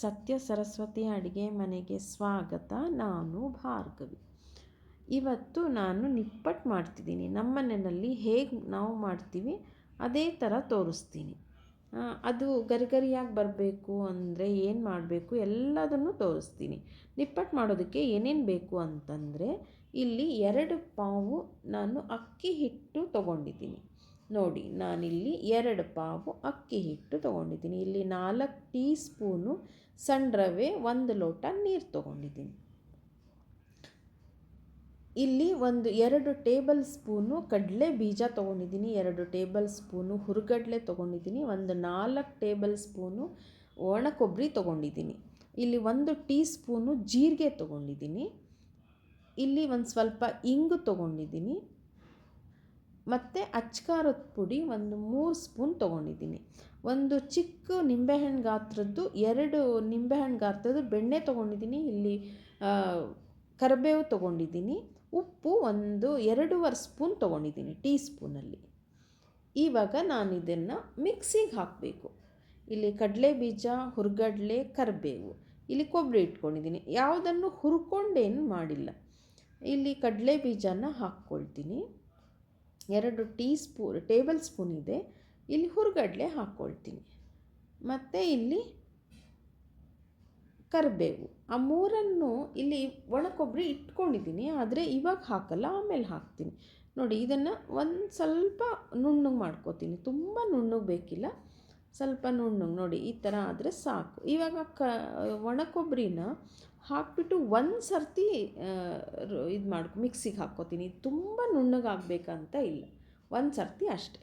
ಸತ್ಯ ಸರಸ್ವತಿ ಅಡುಗೆ ಮನೆಗೆ ಸ್ವಾಗತ. ನಾನು ಭಾರ್ಗವಿ. ಇವತ್ತು ನಾನು ನಿಪ್ಪಟ್ಟು ಮಾಡ್ತಿದ್ದೀನಿ. ನಮ್ಮ ಮನೆಯಲ್ಲಿ ಹೇಗೆ ನಾವು ಮಾಡ್ತೀವಿ ಅದೇ ಥರ ತೋರಿಸ್ತೀನಿ. ಅದು ಗರಿಗರಿಯಾಗಿ ಬರಬೇಕು ಅಂದರೆ ಏನು ಮಾಡಬೇಕು ಎಲ್ಲದನ್ನು ತೋರಿಸ್ತೀನಿ. ನಿಪ್ಪಟ್ಟು ಮಾಡೋದಕ್ಕೆ ಏನೇನು ಬೇಕು ಅಂತಂದರೆ, ಇಲ್ಲಿ 2 ಪಾವು ನಾನು ಅಕ್ಕಿ ಹಿಟ್ಟು ತೊಗೊಂಡಿದ್ದೀನಿ. ನೋಡಿ, ನಾನಿಲ್ಲಿ 2 ಪಾವು ಅಕ್ಕಿ ಹಿಟ್ಟು ತೊಗೊಂಡಿದ್ದೀನಿ. ಇಲ್ಲಿ 4 ಟೀ ಸ್ಪೂನು ಸಣ್ಣ ರವೆ, 1 ಲೋಟ ನೀರು ತೊಗೊಂಡಿದ್ದೀನಿ. ಇಲ್ಲಿ 2 ಟೇಬಲ್ ಸ್ಪೂನು ಕಡಲೆ ಬೀಜ ತೊಗೊಂಡಿದ್ದೀನಿ, 2 ಟೇಬಲ್ ಸ್ಪೂನು ಹುರುಗಡಲೆ ತೊಗೊಂಡಿದ್ದೀನಿ, 4 ಟೇಬಲ್ ಸ್ಪೂನು ಒಣ ಕೊಬ್ಬರಿ ತೊಗೊಂಡಿದ್ದೀನಿ. ಇಲ್ಲಿ 1 ಟೀ ಸ್ಪೂನು ಜೀರಿಗೆ ತೊಗೊಂಡಿದ್ದೀನಿ. ಇಲ್ಲಿ ಒಂದು ಸ್ವಲ್ಪ ಇಂಗು ತೊಗೊಂಡಿದ್ದೀನಿ. ಮತ್ತು ಅಚ್ಕಾರದ ಪುಡಿ 3 ಸ್ಪೂನ್ ತೊಗೊಂಡಿದ್ದೀನಿ. ಒಂದು ಚಿಕ್ಕ ನಿಂಬೆಹಣ್ಣು ಗಾತ್ರದ್ದು 2 ನಿಂಬೆಹಣ್ಣು ಗಾತ್ರದ ಬೆಣ್ಣೆ ತೊಗೊಂಡಿದ್ದೀನಿ. ಇಲ್ಲಿ ಕರಿಬೇವು ತೊಗೊಂಡಿದ್ದೀನಿ. ಉಪ್ಪು 2.5 ಸ್ಪೂನ್ ತೊಗೊಂಡಿದ್ದೀನಿ ಟೀ ಸ್ಪೂನಲ್ಲಿ. ಇವಾಗ ನಾನು ಇದನ್ನು ಮಿಕ್ಸಿಗೆ ಹಾಕಬೇಕು. ಇಲ್ಲಿ ಕಡಲೆ ಬೀಜ, ಹುರುಗಡಲೆ, ಕರಿಬೇವು, ಇಲ್ಲಿ ಕೊಬ್ಬರಿ ಇಟ್ಕೊಂಡಿದ್ದೀನಿ. ಯಾವುದನ್ನು ಹುರ್ಕೊಂಡೇನು ಮಾಡಿಲ್ಲ. ಇಲ್ಲಿ ಕಡಲೆ ಬೀಜನ ಹಾಕ್ಕೊಳ್ತೀನಿ. 2 ಟೇಬಲ್ ಸ್ಪೂನ್ ಇದೆ. ಇಲ್ಲಿ ಹುರುಗಡಲೆ ಹಾಕ್ಕೊಳ್ತೀನಿ. ಮತ್ತು ಇಲ್ಲಿ ಕರಿಬೇವು, ಆ 3 ಇಲ್ಲಿ ಒಣ ಕೊಬ್ಬರಿ ಇಟ್ಕೊಂಡಿದ್ದೀನಿ, ಆದರೆ ಇವಾಗ ಹಾಕಲ್ಲ, ಆಮೇಲೆ ಹಾಕ್ತೀನಿ. ನೋಡಿ, ಇದನ್ನು ಒಂದು ಸ್ವಲ್ಪ ನುಣ್ಣಗೆ ಮಾಡ್ಕೋತೀನಿ. ತುಂಬ ನುಣ್ಣಗೆ ಬೇಕಿಲ್ಲ, ಸ್ವಲ್ಪ ನುಣ್ಣಗೆ. ನೋಡಿ, ಈ ಥರ ಆದರೆ ಸಾಕು. ಇವಾಗ ಒಣ ಕೊಬ್ಬರಿನ ಹಾಕ್ಬಿಟ್ಟು ಒಂದು ಸರ್ತಿ ಮಿಕ್ಸಿಗೆ ಹಾಕ್ಕೋತೀನಿ. ತುಂಬ ನುಣ್ಣಗಾಗಬೇಕಂತ ಇಲ್ಲ, ಒಂದು ಸರ್ತಿ ಅಷ್ಟೆ.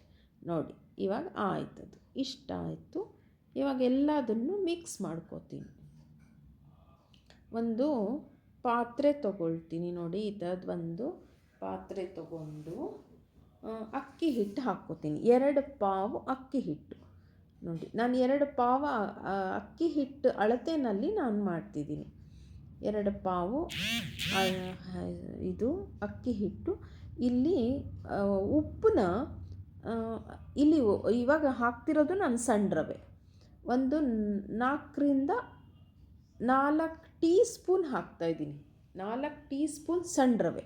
ನೋಡಿ, ಇವಾಗ ಆಯ್ತದು, ಇಷ್ಟ ಆಯಿತು. ಇವಾಗ ಎಲ್ಲದನ್ನು ಮಿಕ್ಸ್ ಮಾಡ್ಕೋತೀನಿ. ಒಂದು ಪಾತ್ರೆ ತೊಗೊಳ್ತೀನಿ. ನೋಡಿ, ಈ ಥರದ್ದು ಒಂದು ಪಾತ್ರೆ ತೊಗೊಂಡು ಅಕ್ಕಿ ಹಿಟ್ಟು ಹಾಕ್ಕೋತೀನಿ. 2 ಪಾವು ಅಕ್ಕಿ ಹಿಟ್ಟು. ನೋಡಿ, ನಾನು 2 ಪಾವು ಅಕ್ಕಿ ಹಿಟ್ಟು ಅಳತೆಯಲ್ಲಿ ನಾನು ಮಾಡ್ತಿದ್ದೀನಿ. 2 ಪಾವು ಇದು ಅಕ್ಕಿ ಹಿಟ್ಟು. ಇಲ್ಲಿ ಉಪ್ಪನ್ನ ಇಲ್ಲಿ ಇವಾಗ ಹಾಕ್ತಿರೋದು ನಾನು ಸಣ್ಣ ರವೆ. 4 ಟೀ ಸ್ಪೂನ್ ಹಾಕ್ತಾಯಿದ್ದೀನಿ. 4 ಟೀ ಸ್ಪೂನ್ ಸಣ್ಣ ರವೆ,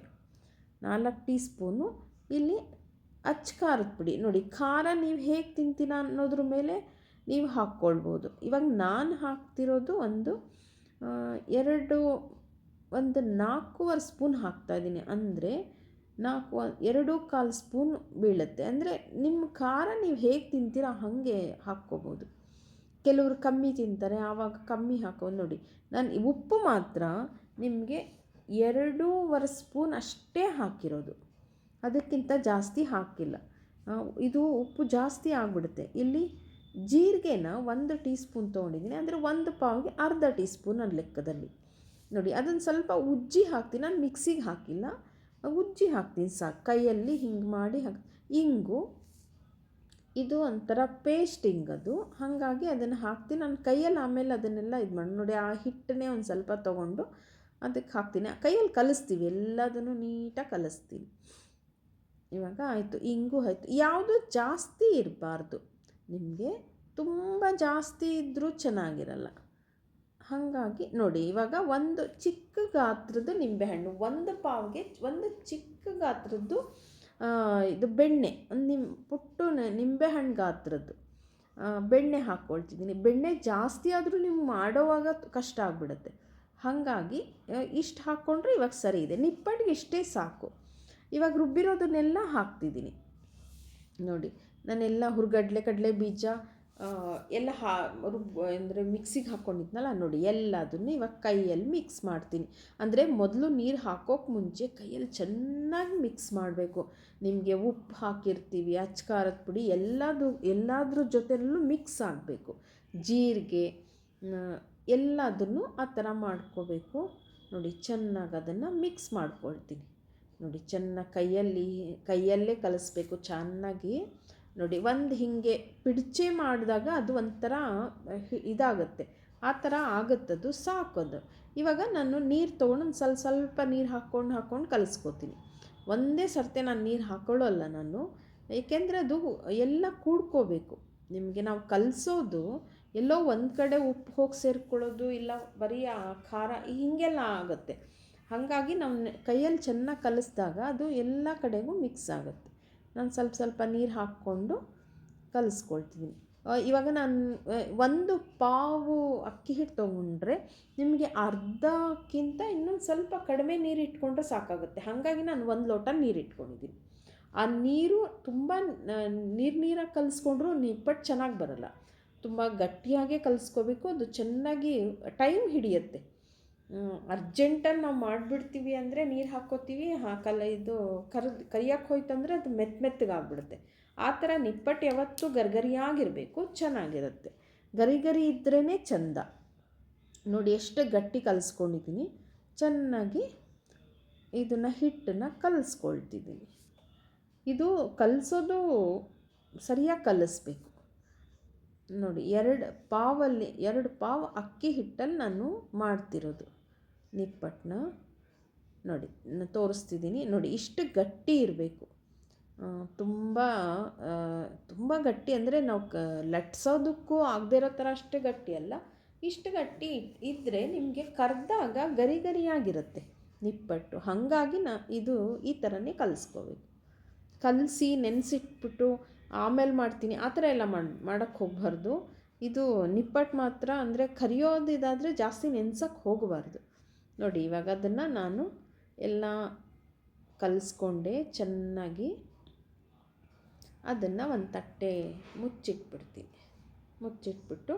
4 ಟೀ ಸ್ಪೂನು. ಇಲ್ಲಿ ಅಚ್ಕಾರದ ಪುಡಿ. ನೋಡಿ, ಖಾರ ನೀವು ಹೇಗೆ ತಿಂತೀರ ಅನ್ನೋದ್ರ ಮೇಲೆ ನೀವು ಹಾಕ್ಕೊಳ್ಬೋದು. ಇವಾಗ ನಾನು ಹಾಕ್ತಿರೋದು 4.25 ಸ್ಪೂನ್ ಹಾಕ್ತಾಯಿದ್ದೀನಿ. ಅಂದರೆ 2.25 ಸ್ಪೂನ್ ಬೀಳುತ್ತೆ. ಅಂದರೆ ನಿಮ್ಮ ಖಾರ ನೀವು ಹೇಗೆ ತಿಂತೀರ ಹಾಗೆ ಹಾಕ್ಕೋಬೋದು. ಕೆಲವರು ಕಮ್ಮಿ ತಿಂತಾರೆ, ಆವಾಗ ಕಮ್ಮಿ ಹಾಕೋದು. ನೋಡಿ, ನಾನು ಉಪ್ಪು ಮಾತ್ರ ನಿಮಗೆ 2.25 ಸ್ಪೂನ್ ಅಷ್ಟೇ ಹಾಕಿರೋದು, ಅದಕ್ಕಿಂತ ಜಾಸ್ತಿ ಹಾಕಿಲ್ಲ. ಇದು ಉಪ್ಪು ಜಾಸ್ತಿ ಆಗಿಬಿಡುತ್ತೆ. ಇಲ್ಲಿ ಜೀರಿಗೆನ 1 ಟೀ ಸ್ಪೂನ್ ತೊಗೊಂಡಿದ್ದೀನಿ, ಅಂದರೆ 1 ಪಾವಿಗೆ ಅರ್ಧ ಟೀ ಸ್ಪೂನ್ ನನ್ನ ಲೆಕ್ಕದಲ್ಲಿ. ನೋಡಿ, ಅದನ್ನು ಸ್ವಲ್ಪ ಉಜ್ಜಿ ಹಾಕ್ತೀನಿ. ನಾನು ಮಿಕ್ಸಿಗೆ ಹಾಕಿಲ್ಲ, ಉಜ್ಜಿ ಹಾಕ್ತೀನಿ ಸಾಕು. ಕೈಯಲ್ಲಿ ಹಿಂಗೆ ಮಾಡಿ ಇಂಗು, ಇದು ಒಂಥರ ಪೇಸ್ಟ್ ಹಿಂಗದು, ಹಾಗಾಗಿ ಅದನ್ನು ಹಾಕ್ತೀನಿ. ನಾನು ಕೈಯಲ್ಲಿ ಆಮೇಲೆ ಅದನ್ನೆಲ್ಲ ಮಾಡಿ. ನೋಡಿ, ಆ ಹಿಟ್ಟನ್ನೇ ಒಂದು ಸ್ವಲ್ಪ ತೊಗೊಂಡು ಅದಕ್ಕೆ ಹಾಕ್ತೀನಿ. ಕೈಯಲ್ಲಿ ಕಲಿಸ್ತೀವಿ, ಎಲ್ಲದನ್ನು ನೀಟಾಗಿ ಕಲಿಸ್ತೀನಿ. ಇವಾಗ ಆಯಿತು, ಇಂಗು ಆಯಿತು. ಯಾವುದು ಜಾಸ್ತಿ ಇರಬಾರ್ದು, ನಿಮಗೆ ತುಂಬ ಜಾಸ್ತಿ ಇದ್ದರೂ ಚೆನ್ನಾಗಿರಲ್ಲ. ಹಾಗಾಗಿ ನೋಡಿ, ಇವಾಗ ಒಂದು ಚಿಕ್ಕ ಗಾತ್ರದ ನಿಂಬೆಹಣ್ಣು, 1 ಪಾವಿಗೆ ಒಂದು ಚಿಕ್ಕ ಗಾತ್ರದ್ದು ಇದು ಬೆಣ್ಣೆ, ಒಂದು ಪುಟ್ಟು ನಿಂಬೆಹಣ್ಣು ಗಾತ್ರದ್ದು ಬೆಣ್ಣೆ ಹಾಕ್ಕೊಳ್ತಿದ್ದೀನಿ. ಬೆಣ್ಣೆ ಜಾಸ್ತಿ ಆದರೂ ನೀವು ಮಾಡೋವಾಗ ಕಷ್ಟ ಆಗಿಬಿಡುತ್ತೆ. ಹಾಗಾಗಿ ಇಷ್ಟು ಹಾಕ್ಕೊಂಡ್ರೆ ಇವಾಗ ಸರಿ ಇದೆ. ನಿಪ್ಪಟ್ಟಿಗೆ ಇಷ್ಟೇ ಸಾಕು. ಇವಾಗ ರುಬ್ಬಿರೋದನ್ನೆಲ್ಲ ಹಾಕ್ತಿದ್ದೀನಿ. ನೋಡಿ, ನಾನೆಲ್ಲ ಹುರುಗಡಲೆ, ಕಡಲೆ ಬೀಜ ಎಲ್ಲ ಅಂದರೆ ಮಿಕ್ಸಿಗೆ ಹಾಕ್ಕೊಂಡಿದ್ನಲ್ಲ. ನೋಡಿ, ಎಲ್ಲದನ್ನು ಇವಾಗ ಕೈಯಲ್ಲಿ ಮಿಕ್ಸ್ ಮಾಡ್ತೀನಿ. ಅಂದರೆ ಮೊದಲು ನೀರು ಹಾಕೋಕ್ಕೆ ಮುಂಚೆ ಕೈಯಲ್ಲಿ ಚೆನ್ನಾಗಿ ಮಿಕ್ಸ್ ಮಾಡಬೇಕು. ನಿಮಗೆ ಉಪ್ಪು ಹಾಕಿರ್ತೀವಿ, ಅಚ್ಕಾರದ ಪುಡಿ, ಎಲ್ಲದ್ರ ಜೊತೆಯಲ್ಲೂ ಮಿಕ್ಸ್ ಆಗಬೇಕು. ಜೀರಿಗೆ ಎಲ್ಲದನ್ನು ಆ ಥರ ಮಾಡ್ಕೋಬೇಕು. ನೋಡಿ, ಚೆನ್ನಾಗಿ ಅದನ್ನು ಮಿಕ್ಸ್ ಮಾಡ್ಕೊಳ್ತೀನಿ. ನೋಡಿ, ಚೆನ್ನಾಗಿ ಕೈಯಲ್ಲೇ ಕಲಿಸ್ಬೇಕು ಚೆನ್ನಾಗಿ. ನೋಡಿ, ಒಂದು ಹೀಗೆ ಪಿಡ್ಚೆ ಮಾಡಿದಾಗ ಅದು ಒಂಥರ ಇದಾಗುತ್ತೆ, ಆ ಥರ ಆಗುತ್ತದು, ಸಾಕೋದು. ಇವಾಗ ನಾನು ನೀರು ತೊಗೊಂಡು ಒಂದು ಸ್ವಲ್ಪ ನೀರು ಹಾಕ್ಕೊಂಡು ಕಲಿಸ್ಕೋತೀನಿ. ಒಂದೇ ಸರ್ತಿ ನಾನು ನೀರು ಹಾಕೊಳ್ಳೋಲ್ಲ ನಾನು, ಏಕೆಂದರೆ ಅದು ಎಲ್ಲ ಕೂಡ್ಕೋಬೇಕು. ನಿಮಗೆ ನಾವು ಕಲಿಸೋದು ಎಲ್ಲೋ ಒಂದು ಕಡೆ ಉಪ್ಪು ಹೋಗಿ ಸೇರ್ಕೊಳ್ಳೋದು, ಇಲ್ಲ ಬರೀ ಆ ಖಾರ ಹೀಗೆಲ್ಲ ಆಗುತ್ತೆ. ಹಾಗಾಗಿ ನಾವು ಕೈಯಲ್ಲಿ ಚೆನ್ನಾಗಿ ಕಲಿಸಿದಾಗ ಅದು ಎಲ್ಲ ಕಡೆಗೂ ಮಿಕ್ಸ್ ಆಗುತ್ತೆ. ನಾನು ಸ್ವಲ್ಪ ಸ್ವಲ್ಪ ನೀರು ಹಾಕ್ಕೊಂಡು ಕಲಿಸ್ಕೊಳ್ತೀನಿ. ಇವಾಗ ನಾನು ಒಂದು ಪಾವು ಅಕ್ಕಿ ಹಿಟ್ಟು ತೊಗೊಂಡ್ರೆ ನಿಮಗೆ ಅರ್ಧಕ್ಕಿಂತ ಇನ್ನೊಂದು ಸ್ವಲ್ಪ ಕಡಿಮೆ ನೀರು ಇಟ್ಕೊಂಡ್ರೆ ಸಾಕಾಗುತ್ತೆ. ಹಾಗಾಗಿ ನಾನು 1 ಲೋಟ ನೀರು ಇಟ್ಕೊಂಡಿದ್ದೀನಿ. ಆ ನೀರು ತುಂಬ ನೀರಾಗಿ ಕಲಿಸ್ಕೊಂಡ್ರೂ ನಿಪ್ಪಟ್ಟು ಚೆನ್ನಾಗಿ ಬರಲ್ಲ. ತುಂಬ ಗಟ್ಟಿಯಾಗೇ ಕಲಿಸ್ಕೋಬೇಕು. ಅದು ಚೆನ್ನಾಗಿ ಟೈಮ್ ಹಿಡಿಯುತ್ತೆ. ಅರ್ಜೆಂಟಲ್ಲಿ ನಾವು ಮಾಡಿಬಿಡ್ತೀವಿ ಅಂದರೆ ನೀರು ಹಾಕ್ಕೋತೀವಿ, ಇದು ಕರಿಯಕ್ಕೆ ಹೋಯ್ತಂದರೆ ಅದು ಮೆತ್ತಗಾಗ್ಬಿಡುತ್ತೆ. ಆ ಥರ ನಿಪ್ಪಟ್ಟು ಯಾವತ್ತೂ ಗರಿಗರಿಯಾಗಿರಬೇಕು, ಚೆನ್ನಾಗಿರುತ್ತೆ. ಗರಿ ಇದ್ರೇ ಚೆಂದ. ನೋಡಿ ಎಷ್ಟು ಗಟ್ಟಿ ಕಲಿಸ್ಕೊಂಡಿದ್ದೀನಿ. ಚೆನ್ನಾಗಿ ಇದನ್ನು ಹಿಟ್ಟನ್ನು ಕಲಿಸ್ಕೊಳ್ತಿದ್ದೀನಿ. ಇದು ಕಲಿಸೋದು ಸರಿಯಾಗಿ ಕಲಿಸ್ಬೇಕು. ನೋಡಿ 2 ಪಾವು ಅಕ್ಕಿ ಹಿಟ್ಟಲ್ಲಿ ನಾನು ಮಾಡ್ತಿರೋದು ನಿಪ್ಪಟ್ಟನ್ನ. ನೋಡಿ ನಾನು ತೋರಿಸ್ತಿದ್ದೀನಿ. ನೋಡಿ ಇಷ್ಟು ಗಟ್ಟಿ ಇರಬೇಕು. ತುಂಬ ಗಟ್ಟಿ ಅಂದರೆ ನಾವು ಲಟ್ಸೋದಕ್ಕೂ ಆಗದೇ ಇರೋ ಥರ ಅಷ್ಟೇ ಗಟ್ಟಿ ಅಲ್ಲ. ಇಷ್ಟು ಗಟ್ಟಿ ಇದ್ದರೆ ನಿಮಗೆ ಕರೆದಾಗ ಗರಿಯಾಗಿರುತ್ತೆ ನಿಪ್ಪಟ್ಟು. ಹಾಗಾಗಿ ಇದು ಈ ಥರನೇ ಕಲಿಸ್ಕೋಬೇಕು. ಕಲಸಿ ನೆನೆಸಿಟ್ಬಿಟ್ಟು ಆಮೇಲೆ ಮಾಡ್ತೀನಿ ಆ ಥರ ಎಲ್ಲ ಮಾಡೋಕ್ಕೆ ಹೋಗಬಾರ್ದು. ಇದು ನಿಪ್ಪಟ್ಟು ಮಾತ್ರ ಅಂದರೆ ಕರಿಯೋದಿದಾದರೆ ಜಾಸ್ತಿ ನೆನೆಸೋಕ್ಕೆ ಹೋಗಬಾರ್ದು. ನೋಡಿ ಇವಾಗ ಅದನ್ನು ನಾನು ಎಲ್ಲ ಕಲಿಸ್ಕೊಂಡೆ ಚೆನ್ನಾಗಿ. ಅದನ್ನು ಒಂದು ತಟ್ಟೆ ಮುಚ್ಚಿಟ್ಬಿಟ್ಟು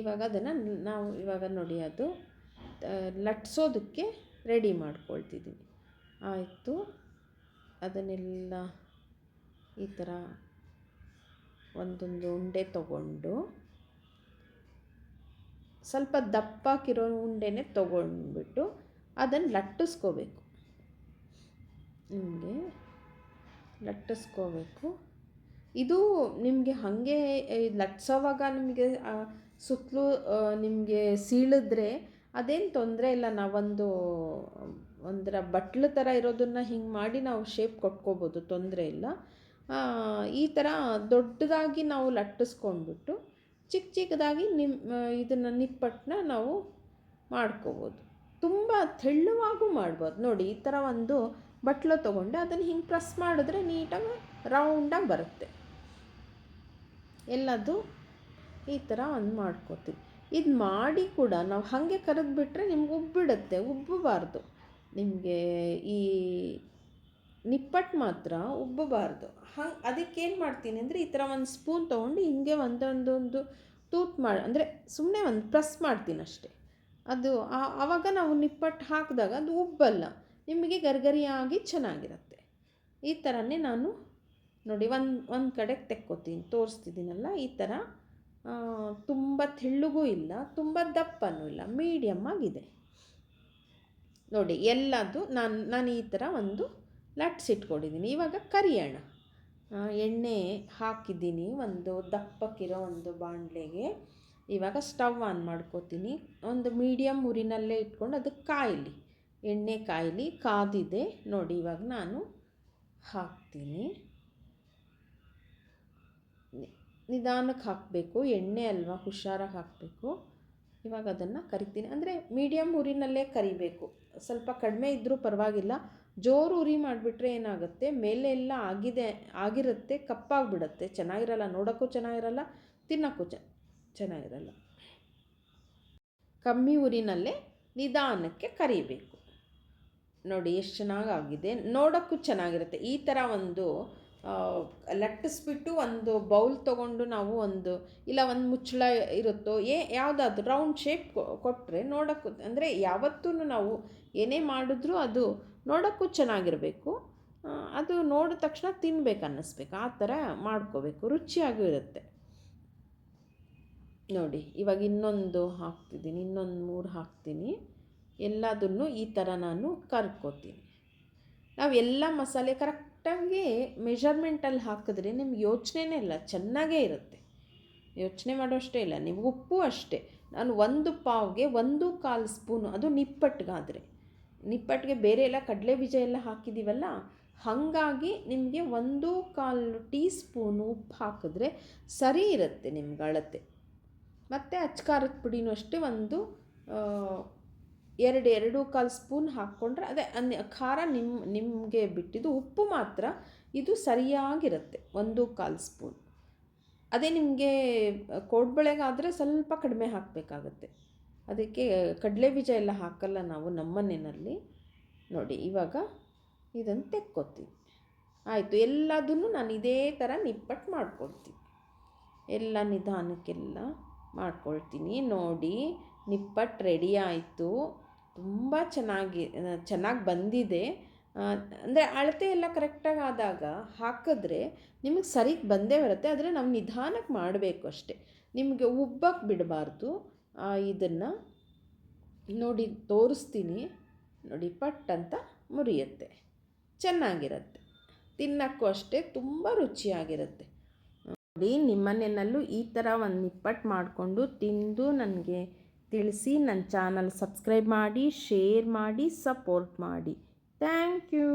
ಇವಾಗ ಅದನ್ನು ನಾವು ಇವಾಗ ನೋಡಿ ಅದು ಲಟ್ಸೋದಕ್ಕೆ ರೆಡಿ ಮಾಡ್ಕೊಳ್ತಿದ್ದೀನಿ. ಆಯಿತು, ಅದನ್ನೆಲ್ಲ ಈ ಥರ ಒಂದೊಂದು ಉಂಡೆ ತಗೊಂಡು ಸ್ವಲ್ಪ ದಪ್ಪಾಕಿರೋ ಉಂಡೆನೇ ತೊಗೊಂಡ್ಬಿಟ್ಟು ಅದನ್ನು ಲಟ್ಟಿಸ್ಕೋಬೇಕು. ನಿಮಗೆ ಲಟ್ಟಿಸ್ಕೋಬೇಕು. ಇದು ನಿಮಗೆ ಹಾಗೆ ಲಟ್ಸೋವಾಗ ನಿಮಗೆ ಸುತ್ತಲೂ ನಿಮಗೆ ಸೀಳಿದ್ರೆ ಅದೇನು ತೊಂದರೆ ಇಲ್ಲ. ನಾವೊಂದು ಒಂದರ ಬಟ್ಲು ಥರ ಇರೋದನ್ನು ಹಿಂಗೆ ಮಾಡಿ ನಾವು ಶೇಪ್ ಕೊಟ್ಕೋಬೋದು, ತೊಂದರೆ ಇಲ್ಲ. ಈ ಥರ ದೊಡ್ಡದಾಗಿ ನಾವು ಲಟ್ಟಿಸ್ಕೊಂಡ್ಬಿಟ್ಟು ಚಿಕ್ಕದಾಗಿ ಇದನ್ನು ನಿಪ್ಪಟ್ಟನ್ನ ನಾವು ಮಾಡ್ಕೋಬೋದು. ತುಂಬ ತೆಳ್ಳುವಾಗೂ ಮಾಡ್ಬೋದು. ನೋಡಿ ಈ ಥರ ಒಂದು ಬಟ್ಲು ತೊಗೊಂಡು ಅದನ್ನು ಹಿಂಗೆ ಪ್ರೆಸ್ ಮಾಡಿದ್ರೆ ನೀಟಾಗಿ ರೌಂಡಾಗಿ ಬರುತ್ತೆ. ಎಲ್ಲದು ಈ ಥರ ಒಂದು ಮಾಡ್ಕೋತೀವಿ. ಇದು ಮಾಡಿ ಕೂಡ ನಾವು ಹಾಗೆ ಕರೆದ್ಬಿಟ್ರೆ ನಿಮ್ಗೆ ಉಬ್ಬಿಡುತ್ತೆ. ಉಬ್ಬಬಾರ್ದು. ನಿಮಗೆ ಈ ನಿಪ್ಪಟ್ಟು ಮಾತ್ರ ಉಬ್ಬಬಾರ್ದು. ಅದಕ್ಕೇನು ಮಾಡ್ತೀನಿ ಅಂದರೆ ಈ ಥರ ಒಂದು ಸ್ಪೂನ್ ತೊಗೊಂಡು ಹಿಂಗೆ ಒಂದೊಂದೊಂದು ತೂತು ಅಂದರೆ ಸುಮ್ಮನೆ ಒಂದು ಪ್ರೆಸ್ ಮಾಡ್ತೀನಿ ಅಷ್ಟೇ. ಅದು ಆವಾಗ ನಾವು ನಿಪ್ಪಟ್ಟು ಹಾಕಿದಾಗ ಅದು ಉಬ್ಬಲ್ಲ, ನಿಮಗೆ ಗರಿಗರಿಯಾಗಿ ಚೆನ್ನಾಗಿರುತ್ತೆ. ಈ ಥರನೇ ನಾನು ನೋಡಿ ಒಂದು ಕಡೆಗೆ ತೆಕ್ಕೋತೀನಿ, ತೋರಿಸ್ತಿದ್ದೀನಲ್ಲ ಈ ಥರ. ತುಂಬ ತೆಳ್ಳಗೂ ಇಲ್ಲ, ತುಂಬ ದಪ್ಪನೂ ಇಲ್ಲ, ಮೀಡಿಯಮ್ ಆಗಿದೆ. ನೋಡಿ ಎಲ್ಲದು ನಾನು ಈ ಥರ ಒಂದು ಲಟ್ಸಿಟ್ಕೊಂಡಿದ್ದೀನಿ. ಇವಾಗ ಕರಿಯೋಣ. ಎಣ್ಣೆ ಹಾಕಿದ್ದೀನಿ ಒಂದು ದಪ್ಪಕ್ಕಿರೋ ಒಂದು ಬಾಣಲೆಗೆ. ಇವಾಗ ಸ್ಟವ್ ಆನ್ ಮಾಡ್ಕೋತೀನಿ. ಒಂದು ಮೀಡಿಯಮ್ ಉರಿನಲ್ಲೇ ಇಟ್ಕೊಂಡು ಅದು ಕಾಯಲಿ, ಎಣ್ಣೆ ಕಾಯಲಿ. ಕಾದಿದೆ ನೋಡಿ. ಇವಾಗ ನಾನು ಹಾಕ್ತೀನಿ. ನಿಧಾನಕ್ಕೆ ಹಾಕಬೇಕು, ಎಣ್ಣೆ ಅಲ್ವಾ, ಹುಷಾರಾಗಿ ಹಾಕಬೇಕು. ಇವಾಗ ಅದನ್ನು ಕರಿತೀನಿ. ಅಂದರೆ ಮೀಡಿಯಮ್ ಉರಿನಲ್ಲೇ ಕರಿಬೇಕು. ಸ್ವಲ್ಪ ಕಡಿಮೆ ಇದ್ದರೂ ಪರವಾಗಿಲ್ಲ. ಜೋರು ಉರಿ ಮಾಡಿಬಿಟ್ರೆ ಏನಾಗುತ್ತೆ, ಮೇಲೆ ಎಲ್ಲ ಆಗಿರುತ್ತೆ, ಕಪ್ಪಾಗಿಬಿಡುತ್ತೆ, ಚೆನ್ನಾಗಿರಲ್ಲ, ನೋಡೋಕ್ಕೂ ಚೆನ್ನಾಗಿರಲ್ಲ, ತಿನ್ನೋಕ್ಕೂ ಚೆನ್ನಾಗಿರಲ್ಲ. ಕಮ್ಮಿ ಉರಿನಲ್ಲೇ ನಿಧಾನಕ್ಕೆ ಕರಿಬೇಕು. ನೋಡಿ ಎಷ್ಟು ಚೆನ್ನಾಗಾಗಿದೆ, ನೋಡೋಕ್ಕೂ ಚೆನ್ನಾಗಿರುತ್ತೆ. ಈ ಥರ ಒಂದು ಲಟ್ಟಿಸ್ಬಿಟ್ಟು ಒಂದು ಬೌಲ್ ತೊಗೊಂಡು ನಾವು ಒಂದು ಮುಚ್ಚಳ ಇರುತ್ತೋ ಯಾವುದಾದ್ರೂ ರೌಂಡ್ ಶೇಪ್ ಕೊಟ್ಟರೆ ನೋಡೋಕ್ಕೂ, ಅಂದರೆ ಯಾವತ್ತೂ ನಾವು ಏನೇ ಮಾಡಿದ್ರೂ ಅದು ನೋಡೋಕ್ಕೂ ಚೆನ್ನಾಗಿರಬೇಕು. ಅದು ನೋಡಿದ ತಕ್ಷಣ ತಿನ್ಬೇಕು ಅನ್ನಿಸ್ಬೇಕು, ಆ ಥರ ಮಾಡ್ಕೋಬೇಕು, ರುಚಿಯಾಗೂ ಇರುತ್ತೆ. ನೋಡಿ ಇವಾಗ ಇನ್ನೊಂದು ಹಾಕ್ತಿದ್ದೀನಿ, ಇನ್ನೊಂದು 3 ಹಾಕ್ತೀನಿ. ಎಲ್ಲದನ್ನು ಈ ಥರ ನಾನು ಕರ್ಕೋತೀನಿ. ನಾವು ಎಲ್ಲ ಮಸಾಲೆ ಕರೆಕ್ಟಾಗಿ ಮೆಷರ್ಮೆಂಟಲ್ಲಿ ಹಾಕಿದ್ರೆ ನಿಮ್ಗೆ ಯೋಚನೆನೇ ಇಲ್ಲ, ಚೆನ್ನಾಗೇ ಇರುತ್ತೆ, ಯೋಚನೆ ಮಾಡೋಷ್ಟೇ ಇಲ್ಲ. ನೀವು ಉಪ್ಪು ಅಷ್ಟೇ, ನಾನು 1 ಪಾವ್ಗೆ 1/4 ಸ್ಪೂನು, ಅದು ನಿಪ್ಪಟ್ಟಿಗಾದರೆ. ನಿಪ್ಪಟ್ಟಿಗೆ ಬೇರೆ ಎಲ್ಲ ಕಡಲೆ ಬೀಜ ಎಲ್ಲ ಹಾಕಿದ್ದೀವಲ್ಲ, ಹಾಗಾಗಿ ನಿಮಗೆ 1/4 ಟೀ ಸ್ಪೂನು ಉಪ್ಪು ಹಾಕಿದ್ರೆ ಸರಿ ಇರುತ್ತೆ ನಿಮ್ಗೆ ಅಳತೆ. ಮತ್ತು ಅಚ್ಕಾರದ ಪುಡಿನೂ ಅಷ್ಟೇ ಒಂದು 2-2.25 ಸ್ಪೂನ್ ಹಾಕ್ಕೊಂಡ್ರೆ ಅದೇ ಖಾರ ನಿಮಗೆ ಬಿಟ್ಟಿದ್ದು. ಉಪ್ಪು ಮಾತ್ರ ಇದು ಸರಿಯಾಗಿರುತ್ತೆ 1.25 ಸ್ಪೂನ್. ಅದೇ ನಿಮಗೆ ಕೋಡ್ಬಳೆಗಾದರೆ ಸ್ವಲ್ಪ ಕಡಿಮೆ ಹಾಕಬೇಕಾಗತ್ತೆ. ಅದಕ್ಕೆ ಕಡಲೆ ಬೀಜ ಎಲ್ಲ ಹಾಕಲ್ಲ ನಾವು ನಮ್ಮನೆಯಲ್ಲಿ. ನೋಡಿ ಇವಾಗ ಇದನ್ನು ತೆಕ್ಕೊತೀನಿ. ಆಯಿತು, ಎಲ್ಲದನ್ನು ನಾನು ಇದೇ ಥರ ನಿಪ್ಪಟ್ಟು ಮಾಡ್ಕೊಳ್ತೀನಿ. ಎಲ್ಲ ನಿಧಾನಕ್ಕೆಲ್ಲ ಮಾಡ್ಕೊಳ್ತೀನಿ. ನೋಡಿ ನಿಪ್ಪಟ್ಟು ರೆಡಿ ಆಯಿತು. ತುಂಬ ಚೆನ್ನಾಗಿ ಬಂದಿದೆ. ಅಂದರೆ ಅಳತೆ ಎಲ್ಲ ಕರೆಕ್ಟಾಗಿ ಆದಾಗ ಹಾಕಿದ್ರೆ ನಿಮಗೆ ಸರಿಗೆ ಬಂದೇ ಬರುತ್ತೆ. ಆದರೆ ನಾವು ನಿಧಾನಕ್ಕೆ ಮಾಡಬೇಕು ಅಷ್ಟೆ, ನಿಮಗೆ ಉಬ್ಬಕ್ಕೆ ಬಿಡಬಾರ್ದು. ಇದನ್ನು ನೋಡಿ ತೋರಿಸ್ತೀನಿ. ನೋಡಿ ಪಟ್ಟಂತ ಮುರಿಯುತ್ತೆ, ಚೆನ್ನಾಗಿರುತ್ತೆ. ತಿನ್ನೋಕ್ಕೂ ಅಷ್ಟೇ ತುಂಬ ರುಚಿಯಾಗಿರುತ್ತೆ. ನೋಡಿ ನಿಮ್ಮನೆಯಲ್ಲೂ ಈ ಥರ ಒಂದು ನಿಪ್ಪಟ್ಟು ಮಾಡಿಕೊಂಡು ತಿಂದು ನನಗೆ ತಿಳಿಸಿ. ನನ್ನ ಚಾನಲ್ ಸಬ್ಸ್ಕ್ರೈಬ್ ಮಾಡಿ, ಶೇರ್ ಮಾಡಿ, ಸಪೋರ್ಟ್ ಮಾಡಿ. Thank you.